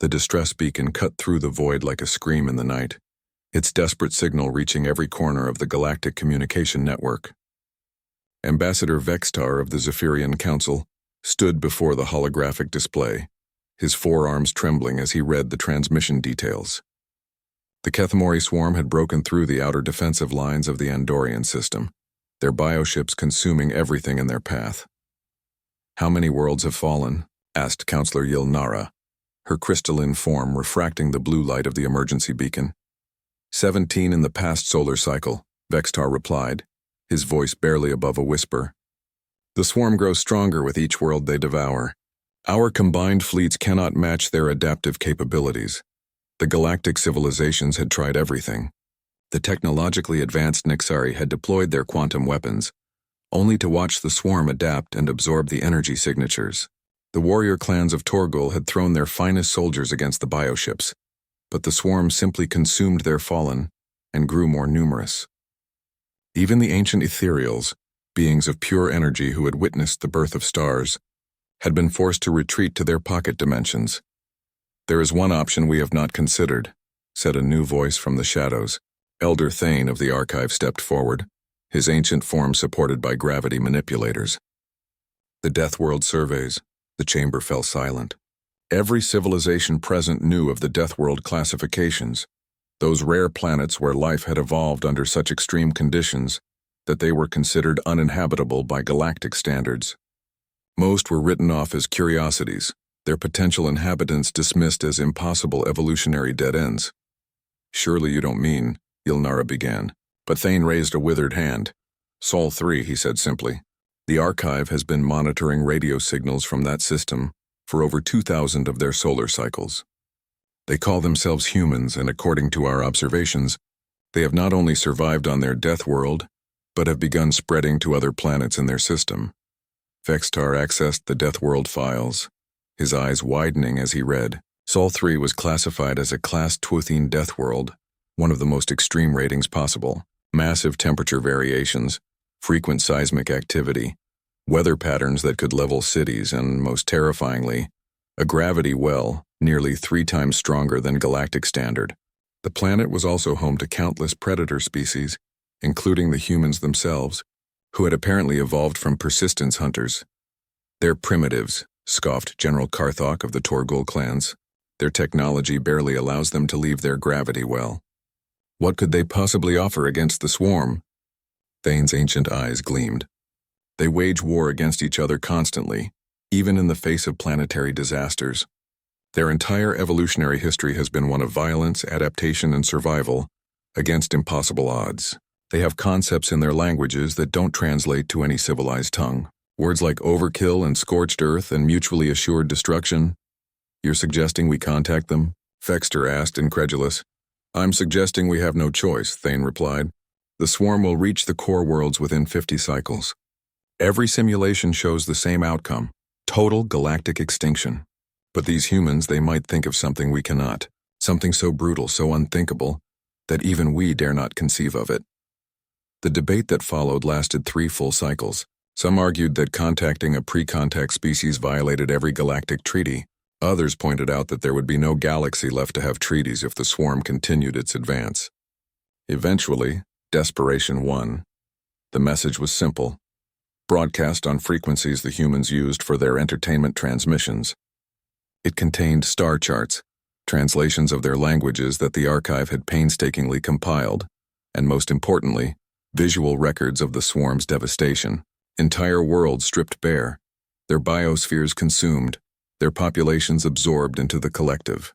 The distress beacon cut through the void like a scream in the night, its desperate signal reaching every corner of the galactic communication network. Ambassador Vextar of the Zephyrian Council stood before the holographic display, his forearms trembling as he read the transmission details. The Kethamori swarm had broken through the outer defensive lines of the Andorian system, their bioships consuming everything in their path. "How many worlds have fallen?" asked Counselor Yilnara, her crystalline form refracting the blue light of the emergency beacon. 17 in the past solar cycle, Vextar replied, his voice barely above a whisper. "The swarm grows stronger with each world they devour. Our combined fleets cannot match their adaptive capabilities. The galactic civilizations had tried everything. The technologically advanced Nixari had deployed their quantum weapons, only to watch the swarm adapt and absorb the energy signatures. The warrior clans of Torgul had thrown their finest soldiers against the bioships, but the swarm simply consumed their fallen and grew more numerous. Even the ancient ethereals, beings of pure energy who had witnessed the birth of stars, had been forced to retreat to their pocket dimensions. There is one option we have not considered," said a new voice from the shadows. Elder Thane of the Archive stepped forward, his ancient form supported by gravity manipulators. "The Deathworld surveys." The chamber fell silent. Every civilization present knew of the Deathworld classifications, those rare planets where life had evolved under such extreme conditions that they were considered uninhabitable by galactic standards. Most were written off as curiosities, their potential inhabitants dismissed as impossible evolutionary dead ends. "Surely you don't mean," Yilnara began, but Thane raised a withered hand. "Sol 3, he said simply. "The Archive has been monitoring radio signals from that system for over 2,000 of their solar cycles. They call themselves humans, and according to our observations, they have not only survived on their death world, but have begun spreading to other planets in their system." Vextar accessed the death world files, his eyes widening as he read. Sol 3 was classified as a Class Twuthine death world, one of the most extreme ratings possible. Massive temperature variations, frequent seismic activity, weather patterns that could level cities, and, most terrifyingly, a gravity well nearly 3 times stronger than galactic standard. The planet was also home to countless predator species, including the humans themselves, who had apparently evolved from persistence hunters. "They're primitives," scoffed General Karthok of the Torgul clans. "Their technology barely allows them to leave their gravity well. What could they possibly offer against the swarm?" Thane's ancient eyes gleamed. "They wage war against each other constantly, even in the face of planetary disasters. Their entire evolutionary history has been one of violence, adaptation, and survival against impossible odds. They have concepts in their languages that don't translate to any civilized tongue. Words like overkill and scorched earth and mutually assured destruction. You're suggesting we contact them?" Vextar asked, incredulous. "I'm suggesting we have no choice," Thane replied. "The swarm will reach the core worlds within 50 cycles. Every simulation shows the same outcome: total galactic extinction. But these humans, they might think of something we cannot, something so brutal, so unthinkable, that even we dare not conceive of it." The debate that followed lasted 3 full cycles. Some argued that contacting a pre-contact species violated every galactic treaty. Others pointed out that there would be no galaxy left to have treaties if the swarm continued its advance. Eventually, desperation won. The message was simple: broadcast on frequencies the humans used for their entertainment transmissions. It contained star charts, translations of their languages that the Archive had painstakingly compiled, and most importantly, visual records of the swarm's devastation. Entire worlds stripped bare, their biospheres consumed, their populations absorbed into the collective.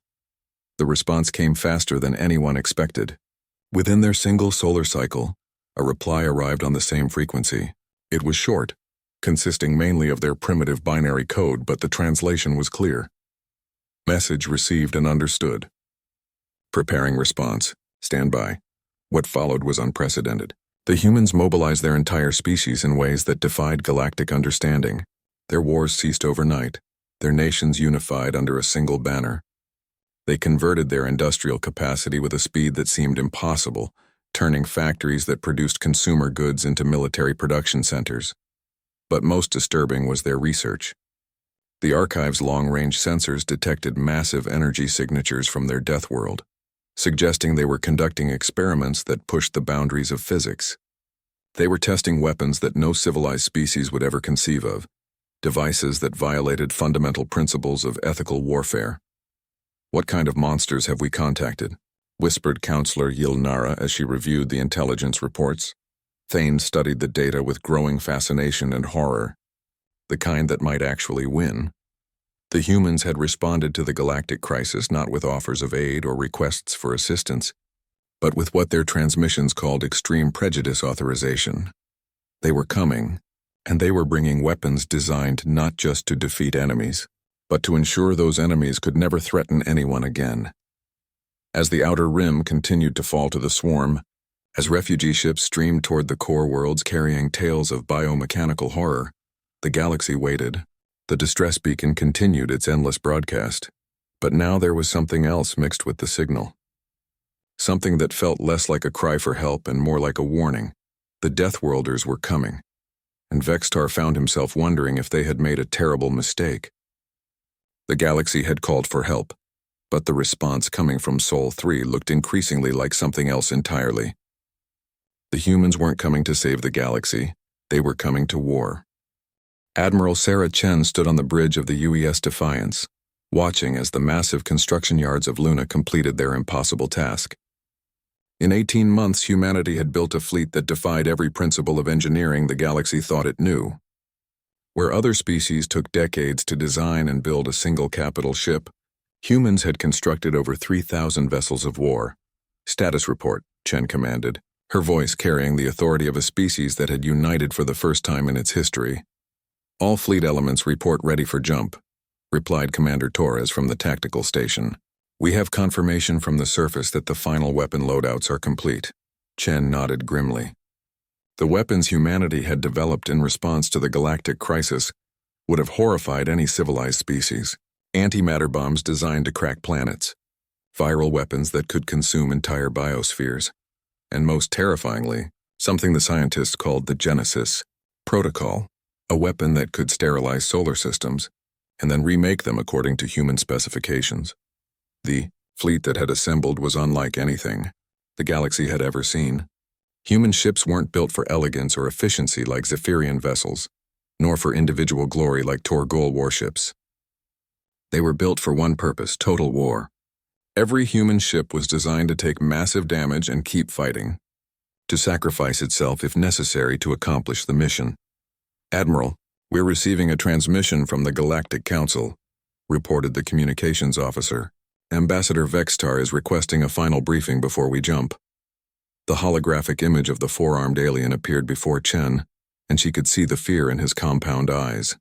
The response came faster than anyone expected. Within their single solar cycle, a reply arrived on the same frequency. It was short, consisting mainly of their primitive binary code, but the translation was clear. Message received and understood. Preparing response. Stand by. What followed was unprecedented. The humans mobilized their entire species in ways that defied galactic understanding. Their wars ceased overnight, their nations unified under a single banner. They converted their industrial capacity with a speed that seemed impossible, turning factories that produced consumer goods into military production centers. But most disturbing was their research. The Archive's long-range sensors detected massive energy signatures from their death world, suggesting they were conducting experiments that pushed the boundaries of physics. They were testing weapons that no civilized species would ever conceive of, devices that violated fundamental principles of ethical warfare. "What kind of monsters have we contacted?" whispered Counselor Yilnara as she reviewed the intelligence reports. Thane studied the data with growing fascination and horror. The kind that might actually win. The humans had responded to the galactic crisis not with offers of aid or requests for assistance, but with what their transmissions called extreme prejudice authorization. They were coming, and they were bringing weapons designed not just to defeat enemies, but to ensure those enemies could never threaten anyone again. As the outer rim continued to fall to the swarm, as refugee ships streamed toward the core worlds carrying tales of biomechanical horror, the galaxy waited. The distress beacon continued its endless broadcast, but now there was something else mixed with the signal. Something that felt less like a cry for help and more like a warning. The Deathworlders were coming, and Vextar found himself wondering if they had made a terrible mistake. The galaxy had called for help, but the response coming from Sol 3 looked increasingly like something else entirely. The humans weren't coming to save the galaxy, they were coming to war. Admiral Sarah Chen stood on the bridge of the UES Defiance, watching as the massive construction yards of Luna completed their impossible task. In 18 months, humanity had built a fleet that defied every principle of engineering the galaxy thought it knew. Where other species took decades to design and build a single capital ship, humans had constructed over 3,000 vessels of war. "Status report," Chen commanded, her voice carrying the authority of a species that had united for the first time in its history. "All fleet elements report ready for jump," replied Commander Torres from the tactical station. "We have confirmation from the surface that the final weapon loadouts are complete." Chen nodded grimly. The weapons humanity had developed in response to the galactic crisis would have horrified any civilized species. Antimatter bombs designed to crack planets, viral weapons that could consume entire biospheres, and most terrifyingly, something the scientists called the Genesis Protocol. A weapon that could sterilize solar systems and then remake them according to human specifications. The fleet that had assembled was unlike anything the galaxy had ever seen. Human ships weren't built for elegance or efficiency like Zephyrian vessels, nor for individual glory like Torgol warships. They were built for one purpose: total war. Every human ship was designed to take massive damage and keep fighting, to sacrifice itself if necessary to accomplish the mission. "Admiral, we're receiving a transmission from the Galactic Council," reported the communications officer. "Ambassador Vextar is requesting a final briefing before we jump." The holographic image of the four-armed alien appeared before Chen, and she could see the fear in his compound eyes.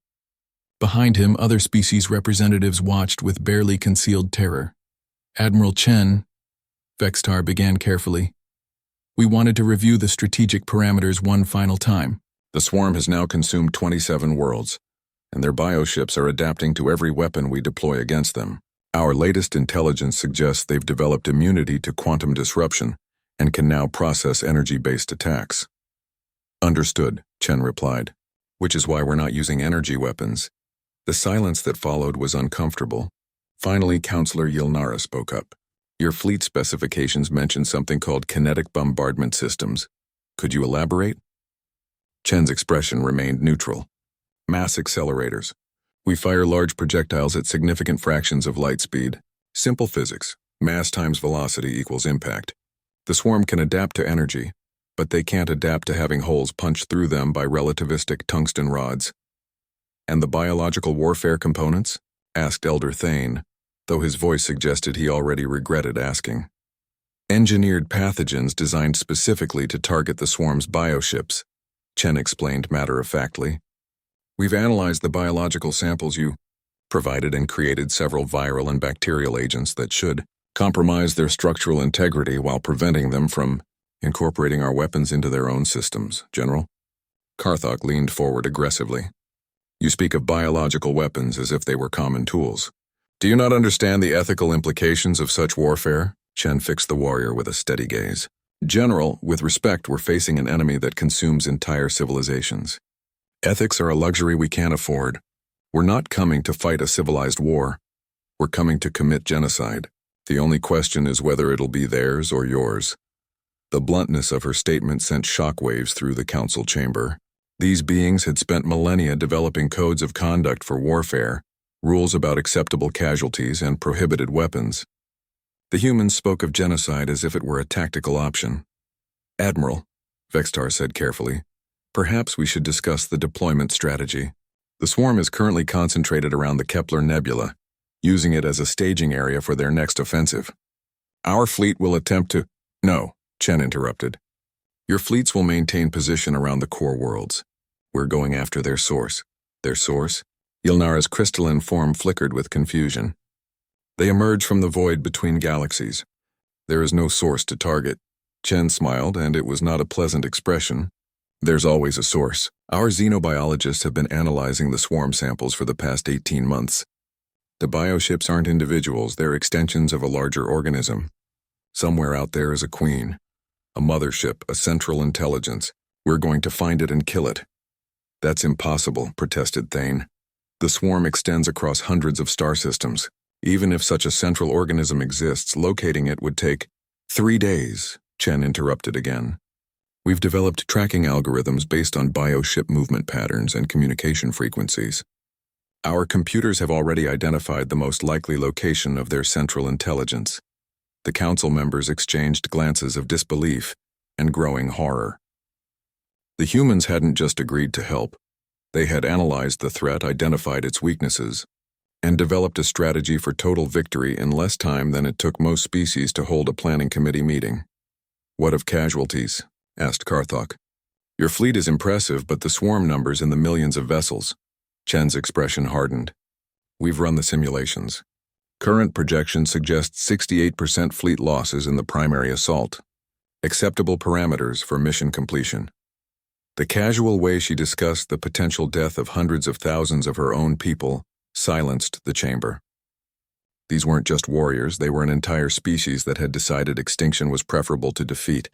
Behind him, other species representatives watched with barely concealed terror. "Admiral Chen," Vextar began carefully, "we wanted to review the strategic parameters one final time. The swarm has now consumed 27 worlds, and their bioships are adapting to every weapon we deploy against them. Our latest intelligence suggests they've developed immunity to quantum disruption and can now process energy-based attacks." "Understood," Chen replied, "which is why we're not using energy weapons." The silence that followed was uncomfortable. Finally, Counselor Yilnara spoke up. "Your fleet specifications mention something called kinetic bombardment systems. Could you elaborate?" Chen's expression remained neutral. "Mass accelerators. We fire large projectiles at significant fractions of light speed. Simple physics. Mass times velocity equals impact. The swarm can adapt to energy, but they can't adapt to having holes punched through them by relativistic tungsten rods." "And the biological warfare components?" asked Elder Thane, though his voice suggested he already regretted asking. "Engineered pathogens designed specifically to target the swarm's bioships," Chen explained matter-of-factly. "We've analyzed the biological samples you provided and created several viral and bacterial agents that should compromise their structural integrity while preventing them from incorporating our weapons into their own systems, General." Karthok leaned forward aggressively. "You speak of biological weapons as if they were common tools. Do you not understand the ethical implications of such warfare?" Chen fixed the warrior with a steady gaze. "General, with respect, we're facing an enemy that consumes entire civilizations. Ethics are a luxury we can't afford. We're not coming to fight a civilized war. We're coming to commit genocide. The only question is whether it'll be theirs or yours." The bluntness of her statement sent shockwaves through the council chamber. These beings had spent millennia developing codes of conduct for warfare, rules about acceptable casualties and prohibited weapons. The humans spoke of genocide as if it were a tactical option. "Admiral," Vextar said carefully, "perhaps we should discuss the deployment strategy. The swarm is currently concentrated around the Kepler Nebula, using it as a staging area for their next offensive. Our fleet will attempt to—" "No," Chen interrupted. "Your fleets will maintain position around the core worlds. We're going after their source." "Their source?" Yelnara's crystalline form flickered with confusion. "They emerge from the void between galaxies. There is no source to target." Chen smiled, and it was not a pleasant expression. "There's always a source. Our xenobiologists have been analyzing the swarm samples for the past 18 months. The bioships aren't individuals, they're extensions of a larger organism. Somewhere out there is a queen, a mothership, a central intelligence. We're going to find it and kill it." "That's impossible," protested Thane. "The swarm extends across hundreds of star systems. Even if such a central organism exists, locating it would take 3 days, Chen interrupted again. "We've developed tracking algorithms based on bioship movement patterns and communication frequencies. Our computers have already identified the most likely location of their central intelligence." The council members exchanged glances of disbelief and growing horror. The humans hadn't just agreed to help. They had analyzed the threat, identified its weaknesses, and developed a strategy for total victory in less time than it took most species to hold a planning committee meeting. "What of casualties?" asked Karthok. "Your fleet is impressive, but the swarm numbers in the millions of vessels." Chen's expression hardened. "We've run the simulations. Current projections suggest 68% fleet losses in the primary assault. Acceptable parameters for mission completion." The casual way she discussed the potential death of hundreds of thousands of her own people silenced the chamber. These weren't just warriors, they were an entire species that had decided extinction was preferable to defeat.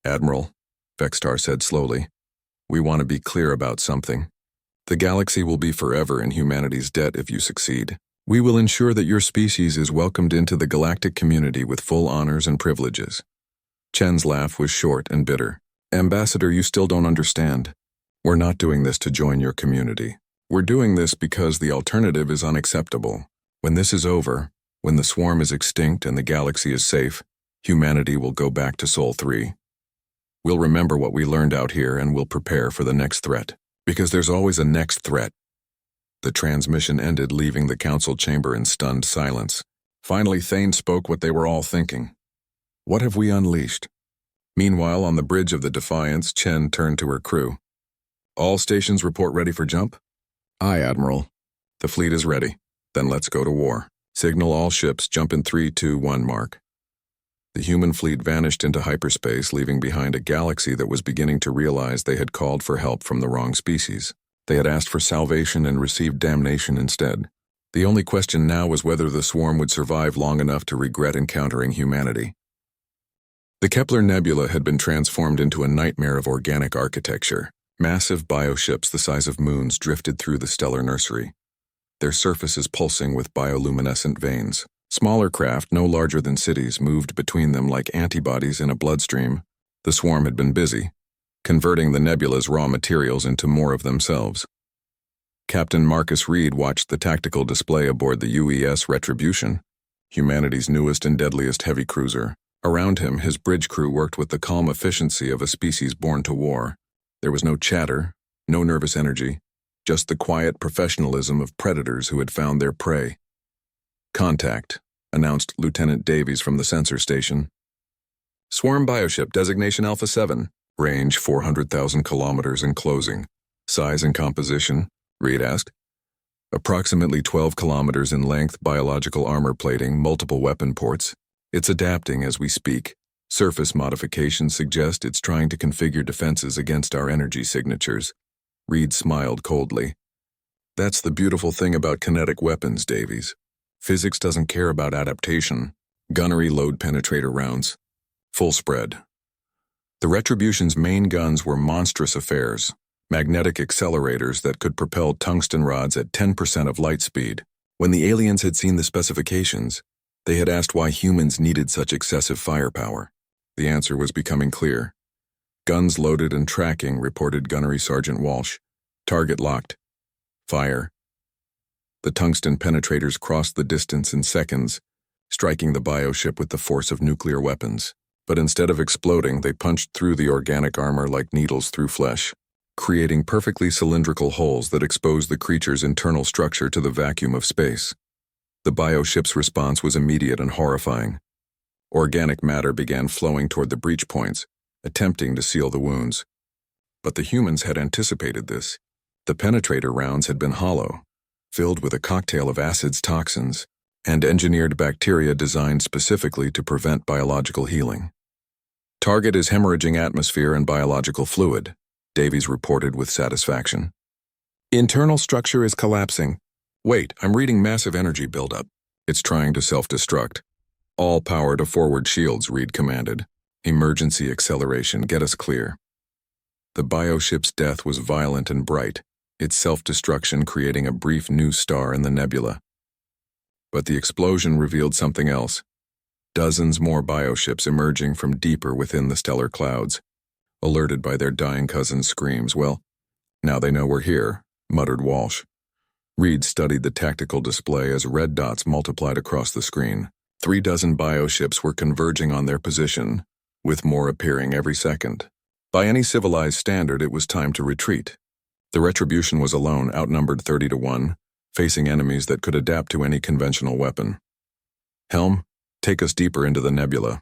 "Admiral," Vextar said slowly, "we want to be clear about something. The galaxy will be forever in humanity's debt if you succeed. We will ensure that your species is welcomed into the galactic community with full honors and privileges." Chen's laugh was short and bitter. "Ambassador, you still don't understand. We're not doing this to join your community. We're doing this because the alternative is unacceptable. When this is over, when the swarm is extinct and the galaxy is safe, humanity will go back to Sol 3. We'll remember what we learned out here and we'll prepare for the next threat. Because there's always a next threat." The transmission ended, leaving the council chamber in stunned silence. Finally, Thane spoke what they were all thinking. "What have we unleashed?" Meanwhile, on the bridge of the Defiance, Chen turned to her crew. "All stations report ready for jump?" "Aye, Admiral." "The fleet is ready. Then let's go to war. Signal all ships, jump in 3, 2, 1 mark." The human fleet vanished into hyperspace, leaving behind a galaxy that was beginning to realize they had called for help from the wrong species. They had asked for salvation and received damnation instead. The only question now was whether the swarm would survive long enough to regret encountering humanity. The Kepler Nebula had been transformed into a nightmare of organic architecture. Massive bioships the size of moons drifted through the stellar nursery, their surfaces pulsing with bioluminescent veins. Smaller craft, no larger than cities, moved between them like antibodies in a bloodstream. The swarm had been busy, converting the nebula's raw materials into more of themselves. Captain Marcus Reed watched the tactical display aboard the UES Retribution, humanity's newest and deadliest heavy cruiser. Around him, his bridge crew worked with the calm efficiency of a species born to war. There was no chatter, no nervous energy, just the quiet professionalism of predators who had found their prey. "Contact," announced Lieutenant Davies from the sensor station. "Swarm bioship, designation Alpha 7. Range 400,000 kilometers and closing. Size and composition?" Reed asked. "Approximately 12 kilometers in length, biological armor plating, multiple weapon ports. It's adapting as we speak. Surface modifications suggest it's trying to configure defenses against our energy signatures." Reed smiled coldly. "That's the beautiful thing about kinetic weapons, Davies. Physics doesn't care about adaptation. Gunnery load penetrator rounds. Full spread." The Retribution's main guns were monstrous affairs, magnetic accelerators that could propel tungsten rods at 10% of light speed. When the aliens had seen the specifications, they had asked why humans needed such excessive firepower. The answer was becoming clear. Guns loaded and tracking, reported Gunnery Sergeant Walsh. Target locked. Fire. The tungsten penetrators crossed the distance in seconds, striking the bioship with the force of nuclear weapons. But instead of exploding, they punched through the organic armor like needles through flesh, creating perfectly cylindrical holes that exposed the creature's internal structure to the vacuum of space. The bioship's response was immediate and horrifying. Organic matter began flowing toward the breach points, attempting to seal the wounds. But the humans had anticipated this. The penetrator rounds had been hollow, filled with a cocktail of acids, toxins, and engineered bacteria designed specifically to prevent biological healing. Target is hemorrhaging atmosphere and biological fluid, Davies reported with satisfaction. Internal structure is collapsing. Wait, I'm reading massive energy buildup. It's trying to self-destruct. All power to forward shields, Reed commanded. Emergency acceleration, get us clear. The bioship's death was violent and bright, its self-destruction creating a brief new star in the nebula. But the explosion revealed something else. Dozens more bioships emerging from deeper within the stellar clouds. Alerted by their dying cousin's screams. Well, now they know we're here, muttered Walsh. Reed studied the tactical display as red dots multiplied across the screen. 36 bioships were converging on their position, with more appearing every second. By any civilized standard, it was time to retreat. The Retribution was alone, outnumbered 30-1, facing enemies that could adapt to any conventional weapon. Helm, take us deeper into the nebula,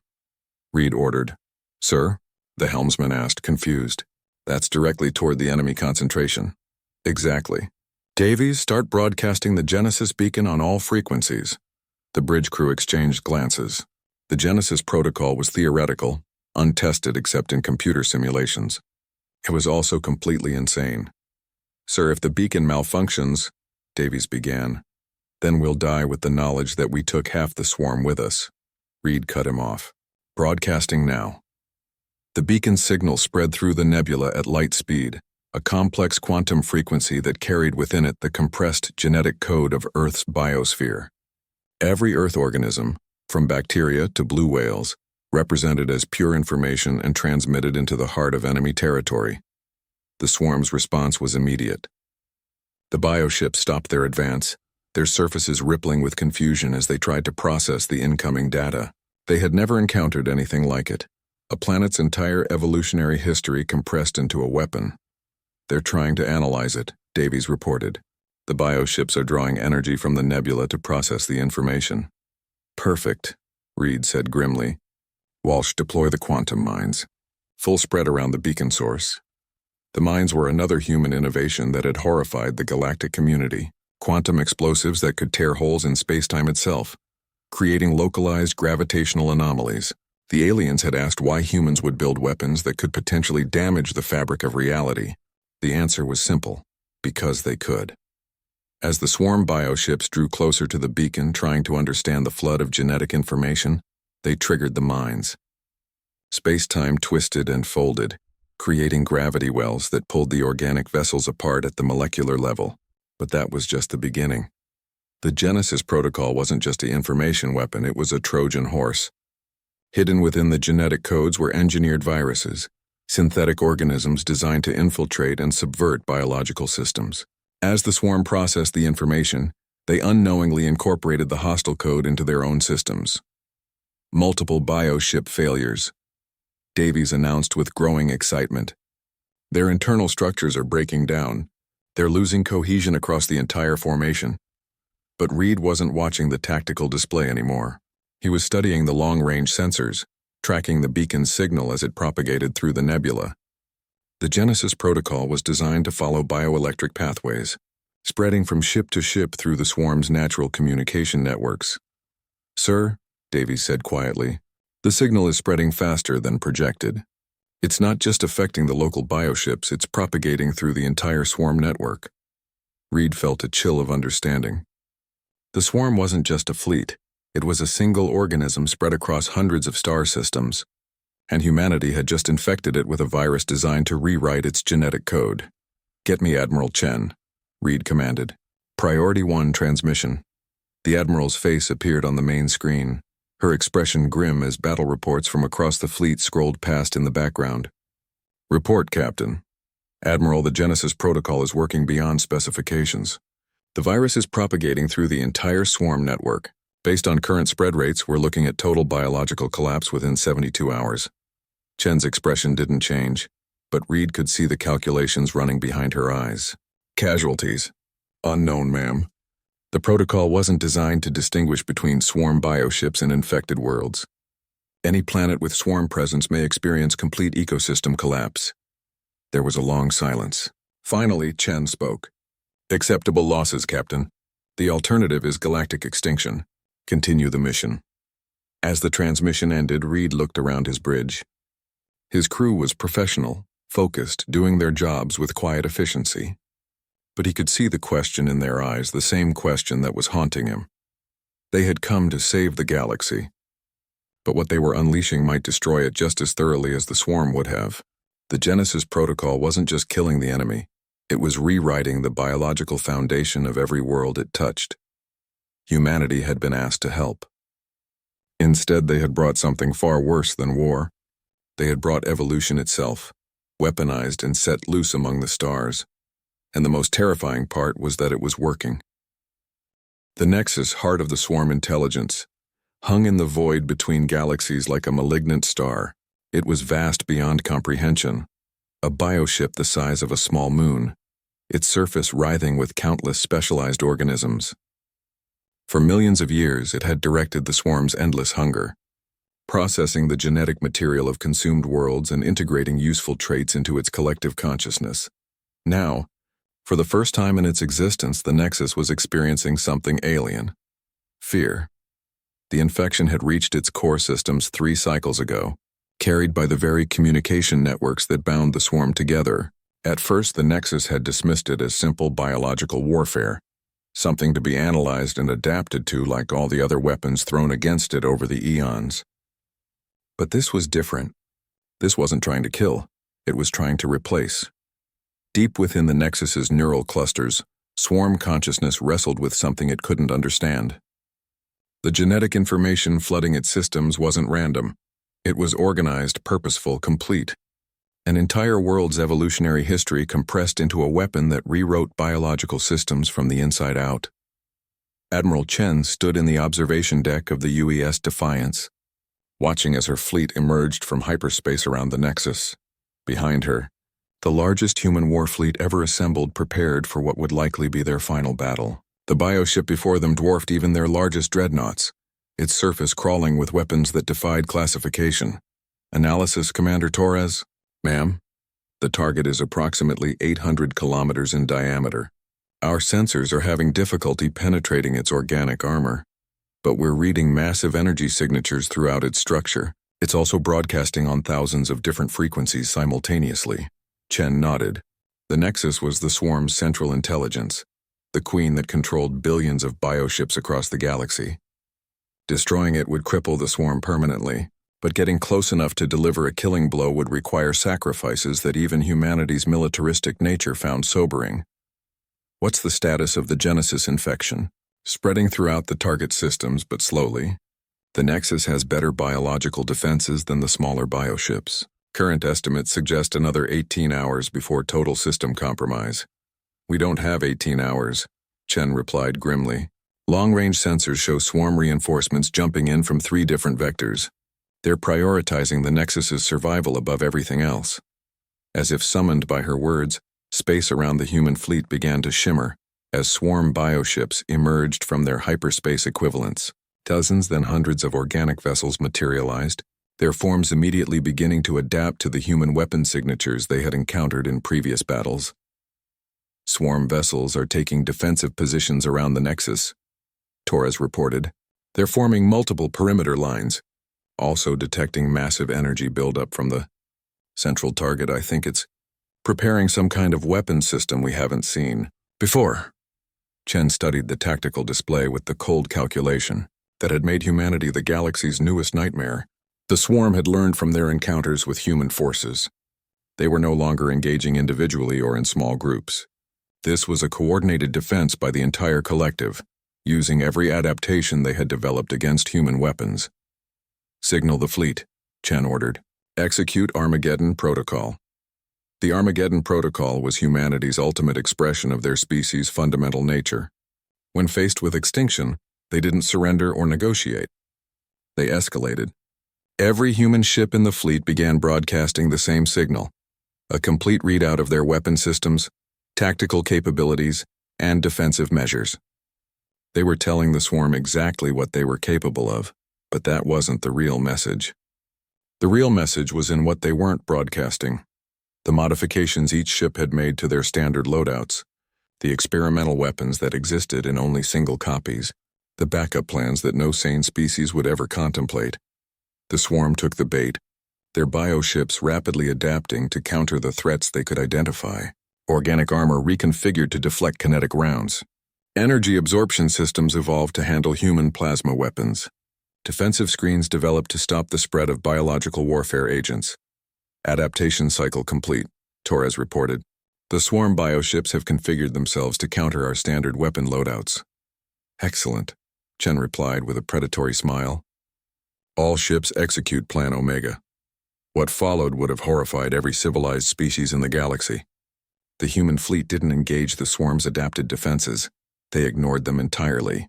Reed ordered. Sir? The helmsman asked, confused. That's directly toward the enemy concentration. Exactly. Davies, start broadcasting the Genesis beacon on all frequencies. The bridge crew exchanged glances. The Genesis protocol was theoretical, untested except in computer simulations. It was also completely insane. Sir, if the beacon malfunctions, Davies began, then we'll die with the knowledge that we took half the swarm with us. Reed cut him off. Broadcasting now. The beacon signal spread through the nebula at light speed, a complex quantum frequency that carried within it the compressed genetic code of Earth's biosphere. Every Earth organism, from bacteria to blue whales, represented as pure information and transmitted into the heart of enemy territory. The swarm's response was immediate. The bioships stopped their advance, their surfaces rippling with confusion as they tried to process the incoming data. They had never encountered anything like it. A planet's entire evolutionary history compressed into a weapon. They're trying to analyze it, Davies reported. The bioships are drawing energy from the nebula to process the information. Perfect, Reed said grimly. Walsh, deploy the quantum mines. Full spread around the beacon source. The mines were another human innovation that had horrified the galactic community. Quantum explosives that could tear holes in spacetime itself, creating localized gravitational anomalies. The aliens had asked why humans would build weapons that could potentially damage the fabric of reality. The answer was simple: because they could. As the swarm bioships drew closer to the beacon, trying to understand the flood of genetic information, they triggered the mines. Space-time twisted and folded, creating gravity wells that pulled the organic vessels apart at the molecular level. But that was just the beginning. The Genesis protocol wasn't just an information weapon, it was a Trojan horse. Hidden within the genetic codes were engineered viruses, synthetic organisms designed to infiltrate and subvert biological systems. As the swarm processed the information, they unknowingly incorporated the hostile code into their own systems. Multiple bioship failures, Davies announced with growing excitement. Their internal structures are breaking down. They're losing cohesion across the entire formation. But Reed wasn't watching the tactical display anymore. He was studying the long-range sensors, tracking the beacon's signal as it propagated through the nebula. The Genesis protocol was designed to follow bioelectric pathways, spreading from ship to ship through the swarm's natural communication networks. Sir, Davies said quietly, the signal is spreading faster than projected. It's not just affecting the local bioships, it's propagating through the entire swarm network. Reed felt a chill of understanding. The swarm wasn't just a fleet, it was a single organism spread across hundreds of star systems, and humanity had just infected it with a virus designed to rewrite its genetic code. Get me Admiral Chen, Reed commanded. Priority 1 transmission. The Admiral's face appeared on the main screen, her expression grim as battle reports from across the fleet scrolled past in the background. Report, Captain. Admiral, the Genesis protocol is working beyond specifications. The virus is propagating through the entire swarm network. Based on current spread rates, we're looking at total biological collapse within 72 hours. Chen's expression didn't change, but Reed could see the calculations running behind her eyes. Casualties. Unknown, ma'am. The protocol wasn't designed to distinguish between swarm bioships and infected worlds. Any planet with swarm presence may experience complete ecosystem collapse. There was a long silence. Finally, Chen spoke. Acceptable losses, Captain. The alternative is galactic extinction. Continue the mission. As the transmission ended, Reed looked around his bridge. His crew was professional, focused, doing their jobs with quiet efficiency. But he could see the question in their eyes, the same question that was haunting him. They had come to save the galaxy. But what they were unleashing might destroy it just as thoroughly as the swarm would have. The Genesis protocol wasn't just killing the enemy. It was rewriting the biological foundation of every world it touched. Humanity had been asked to help. Instead, they had brought something far worse than war. They had brought evolution itself, weaponized and set loose among the stars. And the most terrifying part was that it was working. The Nexus, heart of the swarm intelligence, hung in the void between galaxies like a malignant star. It was vast beyond comprehension, a bioship the size of a small moon, its surface writhing with countless specialized organisms. For millions of years, it had directed the swarm's endless hunger, processing the genetic material of consumed worlds and integrating useful traits into its collective consciousness. Now, for the first time in its existence, the Nexus was experiencing something alien. Fear. The infection had reached its core systems 3 cycles ago, carried by the very communication networks that bound the swarm together. At first, the Nexus had dismissed it as simple biological warfare, something to be analyzed and adapted to like all the other weapons thrown against it over the eons. But this was different. This wasn't trying to kill, it was trying to replace. Deep within the Nexus's neural clusters, swarm consciousness wrestled with something it couldn't understand. The genetic information flooding its systems wasn't random. It was organized, purposeful, complete. An entire world's evolutionary history compressed into a weapon that rewrote biological systems from the inside out. Admiral Chen stood in the observation deck of the UES Defiance, watching as her fleet emerged from hyperspace around the Nexus. Behind her, the largest human war fleet ever assembled prepared for what would likely be their final battle. The bioship before them dwarfed even their largest dreadnoughts, its surface crawling with weapons that defied classification. Analysis, Commander Torres? Ma'am, the target is approximately 800 kilometers in diameter. Our sensors are having difficulty penetrating its organic armor, but we're reading massive energy signatures throughout its structure. It's also broadcasting on thousands of different frequencies simultaneously. Chen nodded. The Nexus was the swarm's central intelligence, the queen that controlled billions of bioships across the galaxy. Destroying it would cripple the swarm permanently, but getting close enough to deliver a killing blow would require sacrifices that even humanity's militaristic nature found sobering. What's the status of the Genesis infection? Spreading throughout the target systems, but slowly. The Nexus has better biological defenses than the smaller bioships. Current estimates suggest another 18 hours before total system compromise. We don't have 18 hours, Chen replied grimly. Long-range sensors show swarm reinforcements jumping in from 3 different vectors. They're prioritizing the Nexus's survival above everything else. As if summoned by her words, space around the human fleet began to shimmer as swarm bioships emerged from their hyperspace equivalents. Dozens, then hundreds of organic vessels materialized, their forms immediately beginning to adapt to the human weapon signatures they had encountered in previous battles. Swarm vessels are taking defensive positions around the Nexus, Torres reported. They're forming multiple perimeter lines, also detecting massive energy buildup from the central target. I think it's preparing some kind of weapon system we haven't seen before. Chen studied the tactical display with the cold calculation that had made humanity the galaxy's newest nightmare. The swarm had learned from their encounters with human forces. They were no longer engaging individually or in small groups. This was a coordinated defense by the entire collective, using every adaptation they had developed against human weapons. Signal the fleet, Chen ordered. Execute Armageddon Protocol. The Armageddon Protocol was humanity's ultimate expression of their species' fundamental nature. When faced with extinction, they didn't surrender or negotiate. They escalated. Every human ship in the fleet began broadcasting the same signal, a complete readout of their weapon systems, tactical capabilities, and defensive measures. They were telling the swarm exactly what they were capable of, but that wasn't the real message. The real message was in what they weren't broadcasting: the modifications each ship had made to their standard loadouts, the experimental weapons that existed in only single copies, the backup plans that no sane species would ever contemplate. The swarm took the bait, their bioships rapidly adapting to counter the threats they could identify, organic armor reconfigured to deflect kinetic rounds. Energy absorption systems evolved to handle human plasma weapons. Defensive screens developed to stop the spread of biological warfare agents. Adaptation cycle complete, Torres reported. The swarm bioships have configured themselves to counter our standard weapon loadouts. Excellent, Chen replied with a predatory smile. All ships execute Plan Omega. What followed would have horrified every civilized species in the galaxy. The human fleet didn't engage the swarm's adapted defenses. They ignored them entirely.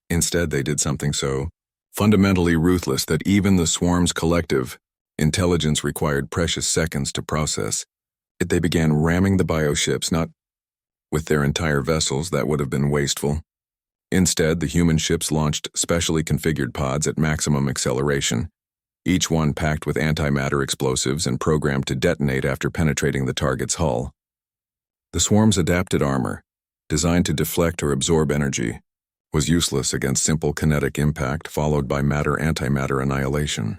Instead, they did something so fundamentally ruthless that even the swarm's collective intelligence required precious seconds to process. They began ramming the bioships, not with their entire vessels. That would have been wasteful. Instead, the human ships launched specially configured pods at maximum acceleration, each one packed with antimatter explosives and programmed to detonate after penetrating the target's hull. The swarm's adapted armor, designed to deflect or absorb energy, was useless against simple kinetic impact followed by matter-antimatter annihilation.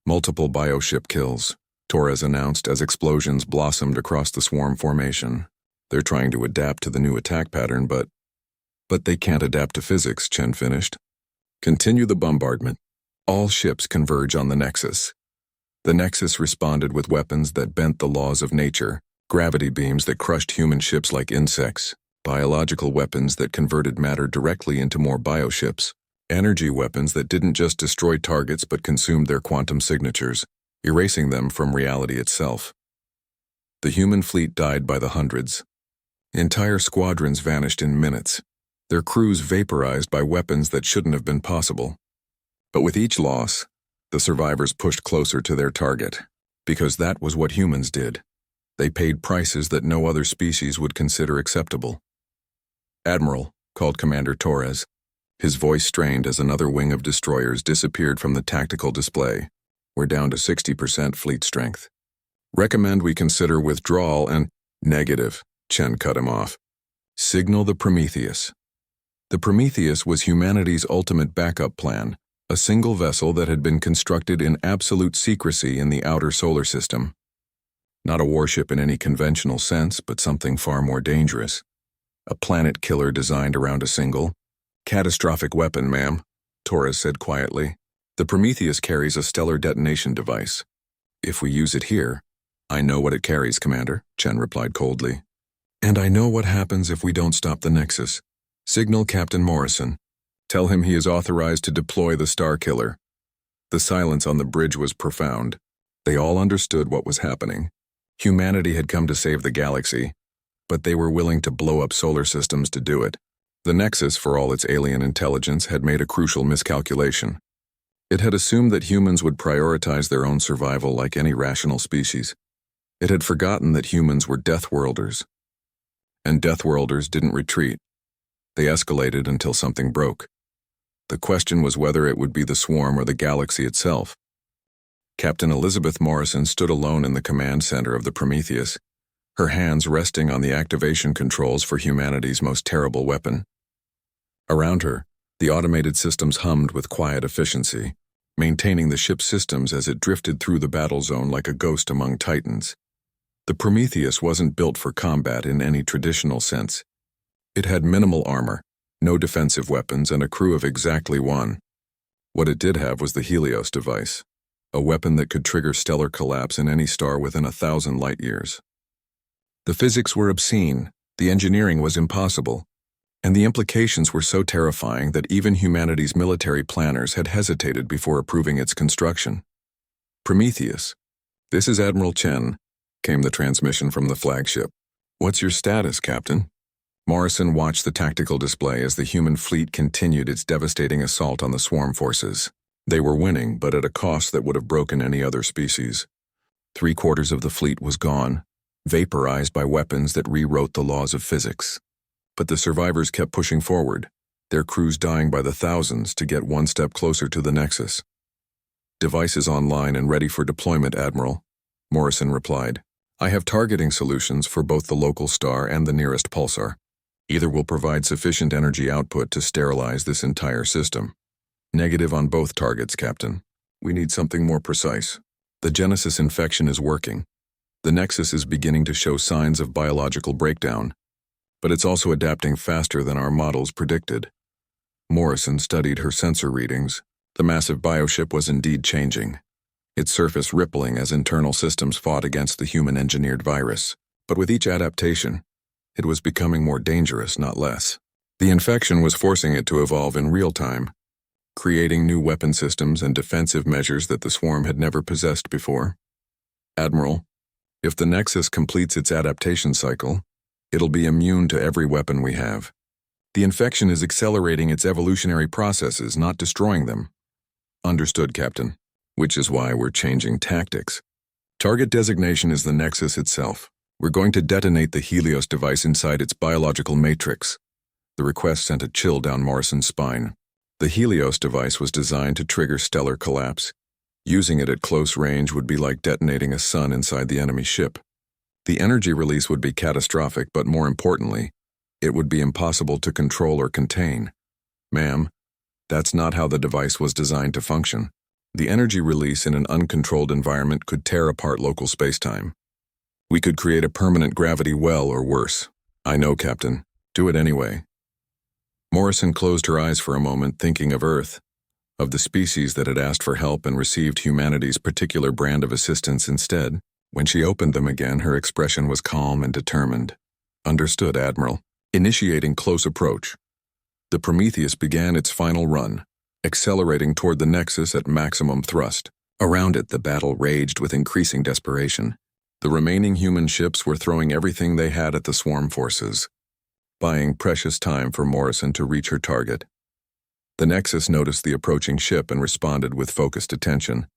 Multiple bioship kills, Torres announced as explosions blossomed across the swarm formation. They're trying to adapt to the new attack pattern, but they can't adapt to physics, Chen finished. Continue the bombardment. All ships converge on the Nexus. The Nexus responded with weapons that bent the laws of nature, gravity beams that crushed human ships like insects, biological weapons that converted matter directly into more bioships, energy weapons that didn't just destroy targets but consumed their quantum signatures, erasing them from reality itself. The human fleet died by the hundreds. Entire squadrons vanished in minutes, their crews vaporized by weapons that shouldn't have been possible. But with each loss, the survivors pushed closer to their target, because that was what humans did. They paid prices that no other species would consider acceptable. "Admiral," called Commander Torres, his voice strained as another wing of destroyers disappeared from the tactical display. "We're down to 60% fleet strength. Recommend we consider withdrawal and—" "Negative," Chen cut him off. "Signal the Prometheus." The Prometheus was humanity's ultimate backup plan, a single vessel that had been constructed in absolute secrecy in the outer solar system. Not a warship in any conventional sense, but something far more dangerous. A planet killer designed around a single, catastrophic weapon, ma'am, Torres said quietly. The Prometheus carries a stellar detonation device. If we use it here— "I know what it carries, Commander," Chen replied coldly. "And I know what happens if we don't stop the Nexus. Signal Captain Morrison. Tell him he is authorized to deploy the Star Killer." The silence on the bridge was profound. They all understood what was happening. Humanity had come to save the galaxy, but they were willing to blow up solar systems to do it. The Nexus, for all its alien intelligence, had made a crucial miscalculation. It had assumed that humans would prioritize their own survival like any rational species. It had forgotten that humans were Deathworlders. And Deathworlders didn't retreat. They escalated until something broke. The question was whether it would be the swarm or the galaxy itself. Captain Elizabeth Morrison stood alone in the command center of the Prometheus, her hands resting on the activation controls for humanity's most terrible weapon. Around her, the automated systems hummed with quiet efficiency, maintaining the ship's systems as it drifted through the battle zone like a ghost among titans. The Prometheus wasn't built for combat in any traditional sense. It had minimal armor, no defensive weapons, and a crew of exactly one. What it did have was the Helios device. a weapon that could trigger stellar collapse in any star within 1,000 light-years. The physics were obscene, the engineering was impossible, and the implications were so terrifying that even humanity's military planners had hesitated before approving its construction. Prometheus. This is Admiral Chen, came the transmission from the flagship. What's your status, Captain? Morrison watched the tactical display as the human fleet continued its devastating assault on the swarm forces. They were winning, but at a cost that would have broken any other species. 3/4 of the fleet was gone, vaporized by weapons that rewrote the laws of physics. But the survivors kept pushing forward, their crews dying by the thousands to get one step closer to the Nexus. Devices online and ready for deployment, Admiral, Morrison replied. I have targeting solutions for both the local star and the nearest pulsar. Either will provide sufficient energy output to sterilize this entire system. Negative on both targets, Captain. We need something more precise. The Genesis infection is working. The Nexus is beginning to show signs of biological breakdown, but it's also adapting faster than our models predicted. Morrison studied her sensor readings. The massive bioship was indeed changing, its surface rippling as internal systems fought against the human-engineered virus. But with each adaptation, it was becoming more dangerous, not less. The infection was forcing it to evolve in real time, creating new weapon systems and defensive measures that the swarm had never possessed before. Admiral, if the Nexus completes its adaptation cycle, it'll be immune to every weapon we have. The infection is accelerating its evolutionary processes, not destroying them. Understood, Captain. Which is why we're changing tactics. Target designation is the Nexus itself. We're going to detonate the Helios device inside its biological matrix. The request sent a chill down Morrison's spine. The Helios device was designed to trigger stellar collapse. Using it at close range would be like detonating a sun inside the enemy ship. The energy release would be catastrophic, but more importantly, it would be impossible to control or contain. Ma'am, that's not how the device was designed to function. The energy release in an uncontrolled environment could tear apart local spacetime. We could create a permanent gravity well or worse. I know, Captain. Do it anyway. Morrison closed her eyes for a moment, thinking of Earth, of the species that had asked for help and received humanity's particular brand of assistance instead. When she opened them again, her expression was calm and determined. Understood, Admiral. Initiating close approach. The Prometheus began its final run, accelerating toward the Nexus at maximum thrust. Around it, the battle raged with increasing desperation. The remaining human ships were throwing everything they had at the swarm forces, buying precious time for Morrison to reach her target. The Nexus noticed the approaching ship and responded with focused attention.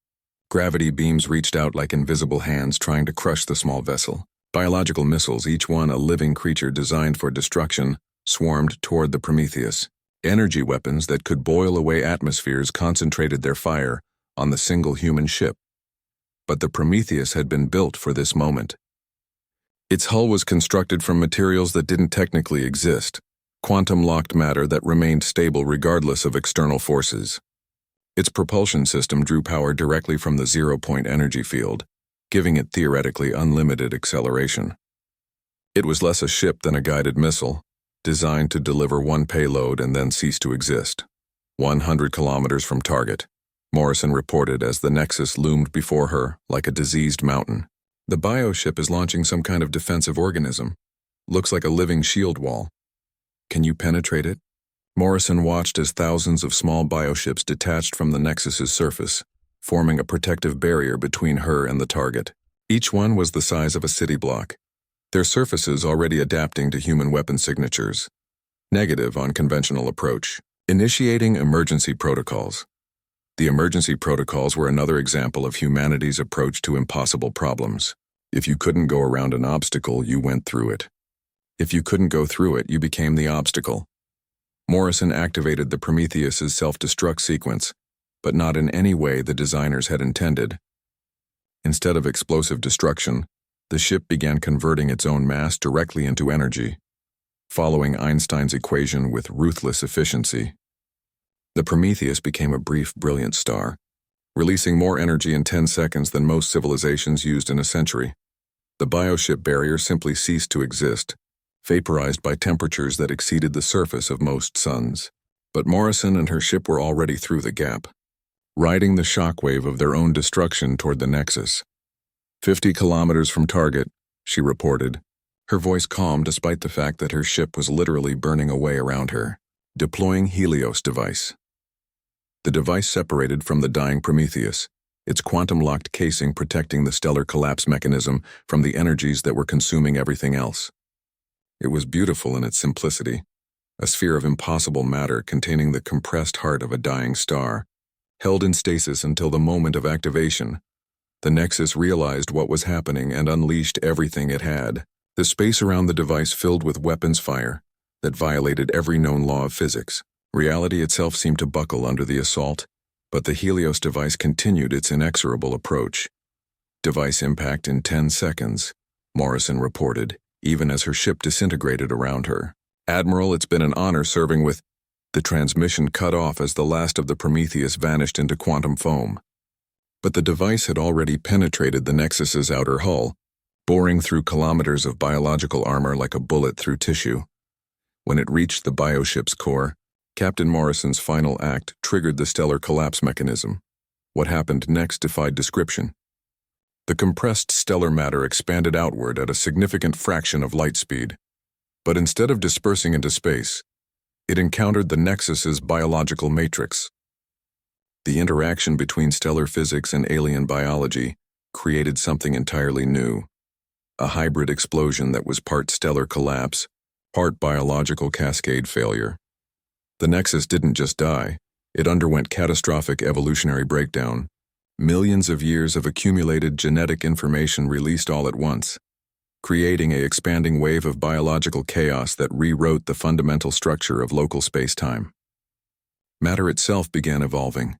Gravity beams reached out like invisible hands trying to crush the small vessel. Biological missiles, each one a living creature designed for destruction, swarmed toward the Prometheus. Energy weapons that could boil away atmospheres concentrated their fire on the single human ship. But the Prometheus had been built for this moment. Its hull was constructed from materials that didn't technically exist, quantum-locked matter that remained stable regardless of external forces. Its propulsion system drew power directly from the zero-point energy field, giving it theoretically unlimited acceleration. It was less a ship than a guided missile, designed to deliver one payload and then cease to exist. 100 kilometers from target, Morrison reported as the Nexus loomed before her like a diseased mountain. The bioship is launching some kind of defensive organism. Looks like a living shield wall. Can you penetrate it? Morrison watched as thousands of small bioships detached from the Nexus's surface, forming a protective barrier between her and the target. Each one was the size of a city block, their surfaces already adapting to human weapon signatures. Negative on conventional approach. Initiating emergency protocols. The emergency protocols were another example of humanity's approach to impossible problems. If you couldn't go around an obstacle, you went through it. If you couldn't go through it, you became the obstacle. Morrison activated the Prometheus's self-destruct sequence, but not in any way the designers had intended. Instead of explosive destruction, the ship began converting its own mass directly into energy, following Einstein's equation with ruthless efficiency. The Prometheus became a brief, brilliant star, releasing more energy in 10 seconds than most civilizations used in a century. The bioship barrier simply ceased to exist, vaporized by temperatures that exceeded the surface of most suns. But Morrison and her ship were already through the gap. riding the shockwave of their own destruction toward the Nexus. 50 kilometers from target, she reported, her voice calm despite the fact that her ship was literally burning away around her. Deploying Helios device. The device separated from the dying Prometheus, its quantum-locked casing protecting the stellar collapse mechanism from the energies that were consuming everything else. It was beautiful in its simplicity, a sphere of impossible matter containing the compressed heart of a dying star, held in stasis until the moment of activation. The Nexus realized what was happening and unleashed everything it had. The space around the device filled with weapons fire that violated every known law of physics. Reality itself seemed to buckle under the assault, but the Helios device continued its inexorable approach. Device impact in 10 seconds, Morrison reported, even as her ship disintegrated around her. Admiral, it's been an honor serving with... The transmission cut off as the last of the Prometheus vanished into quantum foam. But the device had already penetrated the Nexus's outer hull, boring through kilometers of biological armor like a bullet through tissue. When it reached the bioship's core, Captain Morrison's final act triggered the stellar collapse mechanism. What happened next defied description. The compressed stellar matter expanded outward at a significant fraction of light speed. But instead of dispersing into space, it encountered the Nexus's biological matrix. The interaction between stellar physics and alien biology created something entirely new. A hybrid explosion that was part stellar collapse, part biological cascade failure. The Nexus didn't just die, it underwent catastrophic evolutionary breakdown. Millions of years of accumulated genetic information released all at once, creating an expanding wave of biological chaos that rewrote the fundamental structure of local space-time. Matter itself began evolving,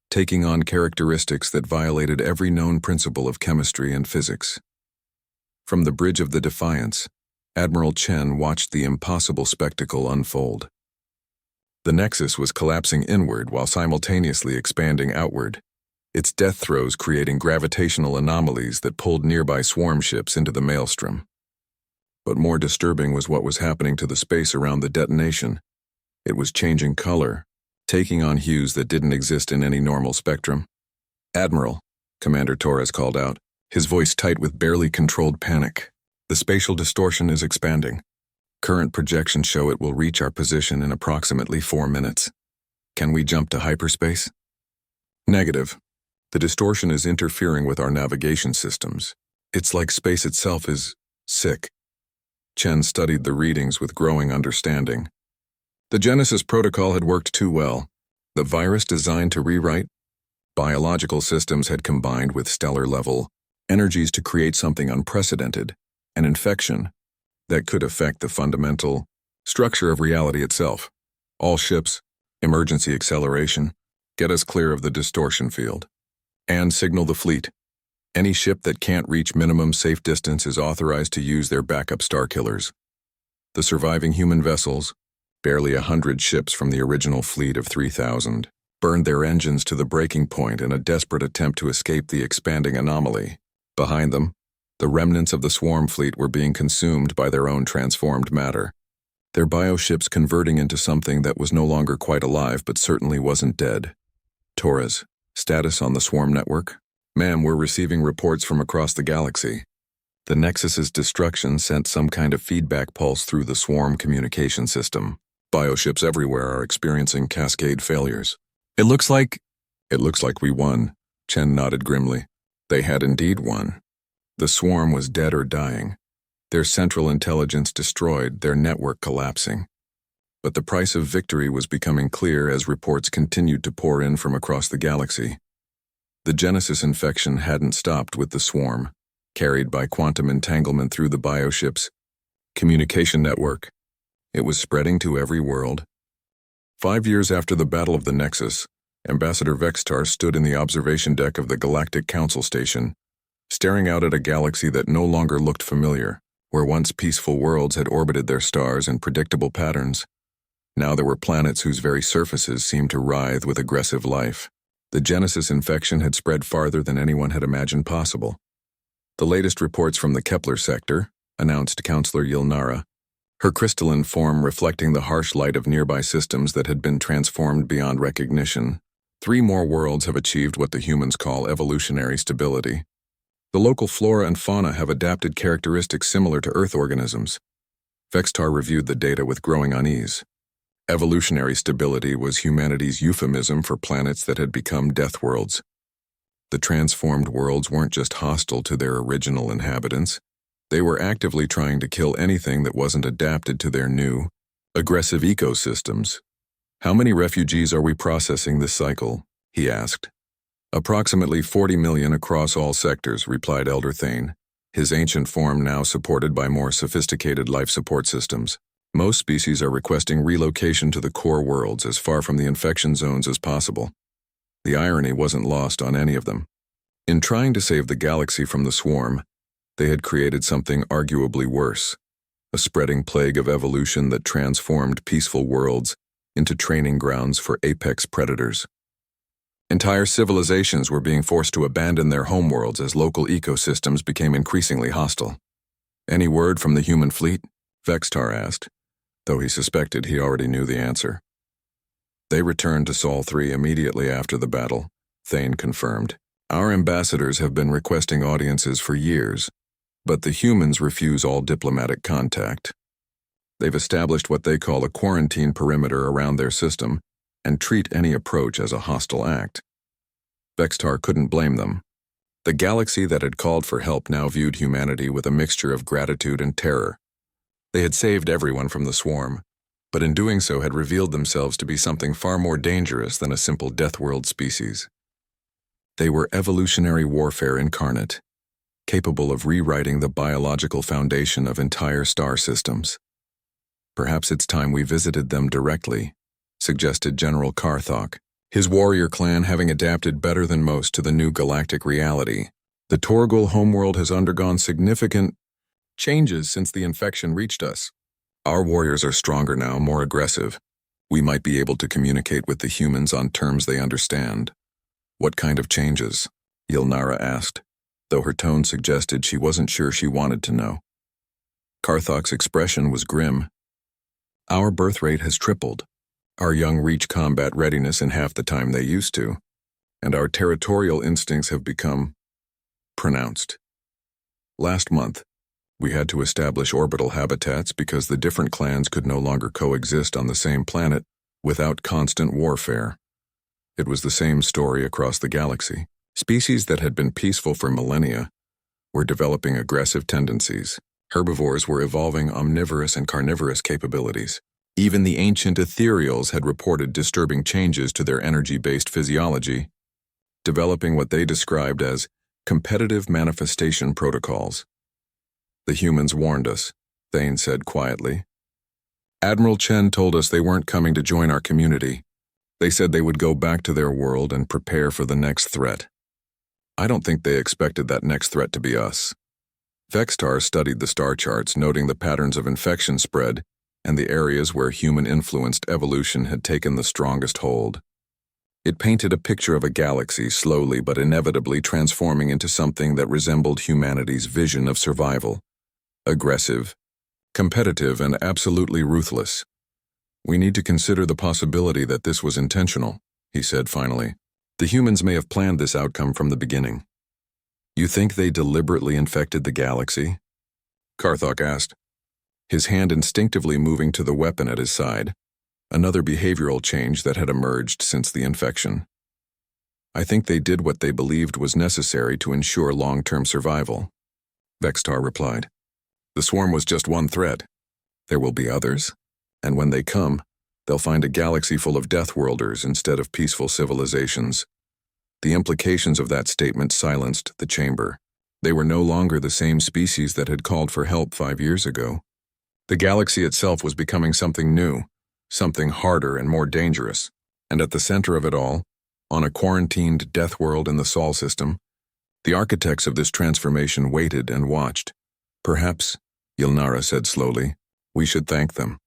taking on characteristics that violated every known principle of chemistry and physics. From the bridge of the Defiance, Admiral Chen watched the impossible spectacle unfold. The Nexus was collapsing inward while simultaneously expanding outward, its death throes creating gravitational anomalies that pulled nearby swarm ships into the maelstrom. But more disturbing was what was happening to the space around the detonation. It was changing color, taking on hues that didn't exist in any normal spectrum. "Admiral," Commander Torres called out, his voice tight with barely controlled panic. "The spatial distortion is expanding. Current projections show it will reach our position in approximately 4 minutes. Can we jump to hyperspace?" "Negative. The distortion is interfering with our navigation systems. It's like space itself is sick." Chen studied the readings with growing understanding. The Genesis protocol had worked too well. The virus designed to rewrite biological systems had combined with stellar-level energies to create something unprecedented, an infection that could affect the fundamental structure of reality itself. "All ships, emergency acceleration, get us clear of the distortion field. And signal the fleet. Any ship that can't reach minimum safe distance is authorized to use their backup starkillers." The surviving human vessels, barely 100 ships from the original fleet of 3,000, burned their engines to the breaking point in a desperate attempt to escape the expanding anomaly. Behind them, the remnants of the swarm fleet were being consumed by their own transformed matter, their bioships converting into something that was no longer quite alive but certainly wasn't dead. "Torres, status on the swarm network?" "Ma'am, we're receiving reports from across the galaxy." The Nexus's destruction sent some kind of feedback pulse through the swarm communication system. "Bioships everywhere are experiencing cascade failures." It looks like we won," Chen nodded grimly. They had indeed won. The swarm was dead or dying, their central intelligence destroyed, their network collapsing. But the price of victory was becoming clear as reports continued to pour in from across the galaxy. The Genesis infection hadn't stopped with the swarm, carried by quantum entanglement through the bioship's communication network. It was spreading to every world. 5 years after the Battle of the Nexus, Ambassador Vextar stood in the observation deck of the Galactic Council Station, staring out at a galaxy that no longer looked familiar, where once peaceful worlds had orbited their stars in predictable patterns. Now there were planets whose very surfaces seemed to writhe with aggressive life. The Genesis infection had spread farther than anyone had imagined possible. The latest reports from the Kepler sector, announced Counselor Yilnara, her crystalline form reflecting the harsh light of nearby systems that had been transformed beyond recognition, 3 more worlds have achieved what the humans call evolutionary stability. The local flora and fauna have adapted characteristics similar to Earth organisms. Vextar reviewed the data with growing unease. Evolutionary stability was humanity's euphemism for planets that had become death worlds. The transformed worlds weren't just hostile to their original inhabitants. They were actively trying to kill anything that wasn't adapted to their new, aggressive ecosystems. "How many refugees are we processing this cycle?" he asked. "Approximately 40 million across all sectors," replied Elder Thane, his ancient form now supported by more sophisticated life support systems. "Most species are requesting relocation to the core worlds as far from the infection zones as possible." The irony wasn't lost on any of them. In trying to save the galaxy from the swarm, they had created something arguably worse, a spreading plague of evolution that transformed peaceful worlds into training grounds for apex predators. Entire civilizations were being forced to abandon their homeworlds as local ecosystems became increasingly hostile. "Any word from the human fleet?" Vextar asked, though he suspected he already knew the answer. "They returned to Sol 3 immediately after the battle," Thane confirmed. "Our ambassadors have been requesting audiences for years, but the humans refuse all diplomatic contact. They've established what they call a quarantine perimeter around their system and treat any approach as a hostile act." Vextar couldn't blame them. The galaxy that had called for help now viewed humanity with a mixture of gratitude and terror. They had saved everyone from the swarm, but in doing so had revealed themselves to be something far more dangerous than a simple Deathworld species. They were evolutionary warfare incarnate, capable of rewriting the biological foundation of entire star systems. "Perhaps it's time we visited them directly," suggested General Karthok, his warrior clan having adapted better than most to the new galactic reality. "The Torgal homeworld has undergone significant changes since the infection reached us. Our warriors are stronger now, more aggressive. We might be able to communicate with the humans on terms they understand." "What kind of changes?" Yilnara asked, though her tone suggested she wasn't sure she wanted to know. Karthok's expression was grim. "Our birth rate has tripled. Our young reach combat readiness in half the time they used to, and our territorial instincts have become pronounced. Last month, we had to establish orbital habitats because the different clans could no longer coexist on the same planet without constant warfare. It was the same story across the galaxy. Species that had been peaceful for millennia were developing aggressive tendencies. Herbivores were evolving omnivorous and carnivorous capabilities. Even the ancient ethereals had reported disturbing changes to their energy-based physiology, developing what they described as competitive manifestation protocols. "The humans warned us," Thane said quietly. "Admiral Chen told us they weren't coming to join our community. They said they would go back to their world and prepare for the next threat. I don't think they expected that next threat to be us." Vextar studied the star charts, noting the patterns of infection spread and the areas where human-influenced evolution had taken the strongest hold. It painted a picture of a galaxy slowly but inevitably transforming into something that resembled humanity's vision of survival. Aggressive, competitive, and absolutely ruthless. "We need to consider the possibility that this was intentional," he said finally. "The humans may have planned this outcome from the beginning." "You think they deliberately infected the galaxy?" Karthok asked, his hand instinctively moving to the weapon at his side, another behavioral change that had emerged since the infection. "I think they did what they believed was necessary to ensure long-term survival," Vextar replied. "The swarm was just one threat. There will be others, and when they come, they'll find a galaxy full of Deathworlders instead of peaceful civilizations." The implications of that statement silenced the chamber. They were no longer the same species that had called for help 5 years ago. The galaxy itself was becoming something new, something harder and more dangerous, and at the center of it all, on a quarantined death world in the Sol system, the architects of this transformation waited and watched. "Perhaps," Yilnara said slowly, "we should thank them."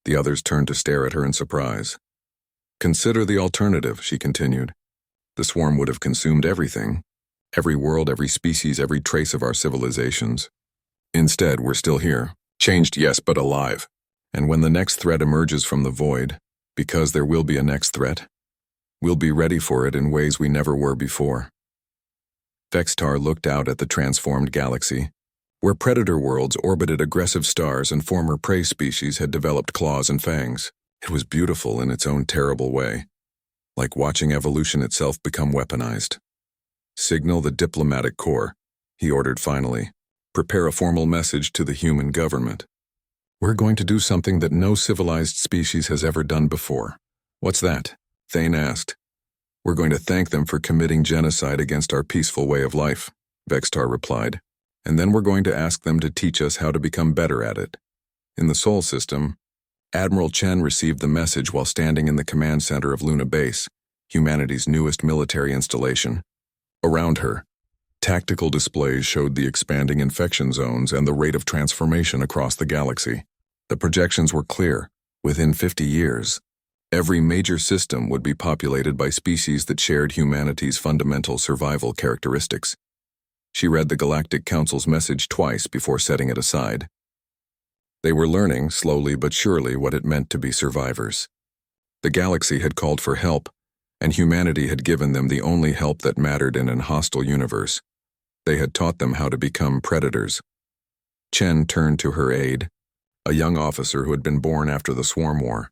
The others turned to stare at her in surprise. "Consider the alternative," she continued. "The swarm would have consumed everything, every world, every species, every trace of our civilizations. Instead, we're still here. Changed, yes, but alive. And when the next threat emerges from the void, because there will be a next threat, We'll be ready for it in ways we never were before. Vextar looked out at the transformed galaxy, where predator worlds orbited aggressive stars and former prey species had developed claws and fangs. It was beautiful in its own terrible way, like watching evolution itself become weaponized. Signal the diplomatic corps, he ordered finally. Prepare a formal message to the human government. We're going to do something that no civilized species has ever done before. What's that? Thane asked. We're going to thank them for committing genocide against our peaceful way of life, Vextar replied. And then we're going to ask them to teach us how to become better at it. In the Sol system, Admiral Chen received the message while standing in the command center of Luna Base, humanity's newest military installation. Around her, tactical displays showed the expanding infection zones and the rate of transformation across the galaxy. The projections were clear. Within 50 years, every major system would be populated by species that shared humanity's fundamental survival characteristics. She read the Galactic Council's message twice before setting it aside. They were learning, slowly but surely, what it meant to be survivors. The galaxy had called for help, and humanity had given them the only help that mattered in an hostile universe. They had taught them how to become predators. Chen turned to her aide, a young officer who had been born after the Swarm War.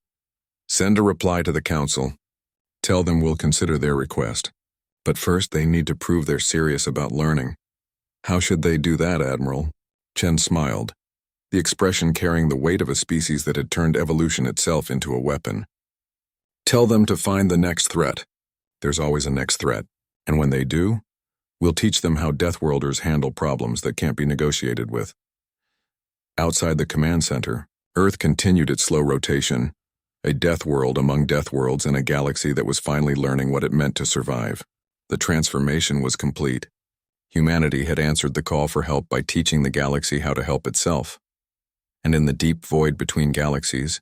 Send a reply to the Council. Tell them we'll consider their request. But first they need to prove they're serious about learning. How should they do that, Admiral? Chen smiled, the expression carrying the weight of a species that had turned evolution itself into a weapon. Tell them to find the next threat. There's always a next threat, and when they do, we'll teach them how Deathworlders handle problems that can't be negotiated with. Outside the command center, Earth continued its slow rotation, a death world among death worlds in a galaxy that was finally learning what it meant to survive. The transformation was complete. Humanity had answered the call for help by teaching the galaxy how to help itself. And in the deep void between galaxies,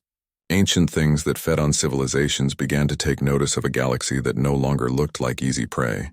ancient things that fed on civilizations began to take notice of a galaxy that no longer looked like easy prey.